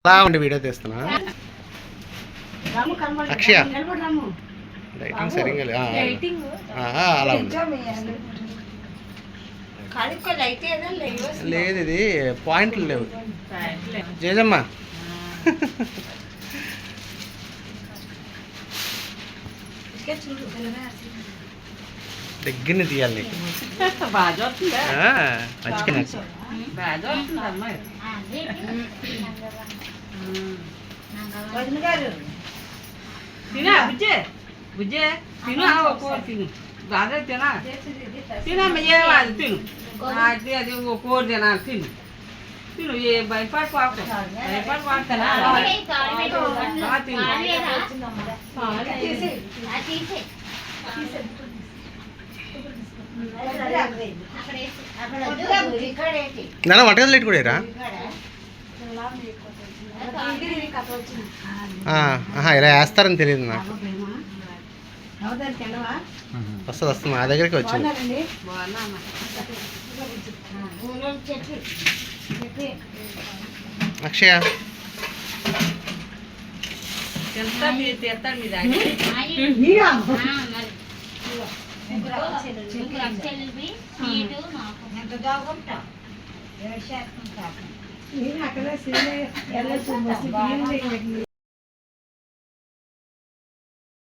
అలా ఉండి వీడియో తీస్తున్నా. అక్షయ లైటింగ్ సరిగ్గా అలా ఉంది. లేదు ఇది పాయింట్లు లేవు. జేజమ్మ దగ్గర తీయాలి నీకు తినా బుజ్జే బుజ్జే తిను తిను బాగా తినా తినమ్మ ఏది తిను అది అది కోడి తినాలి తిను తిను ఏ భయపడి వాడతానా తిను నాన్న వంటగది లైట్ కూడా ఇలా వేస్తారని తెలియదు నాకు. వస్తుంది మా దగ్గరికి వచ్చింది. అక్షయ అక్కడ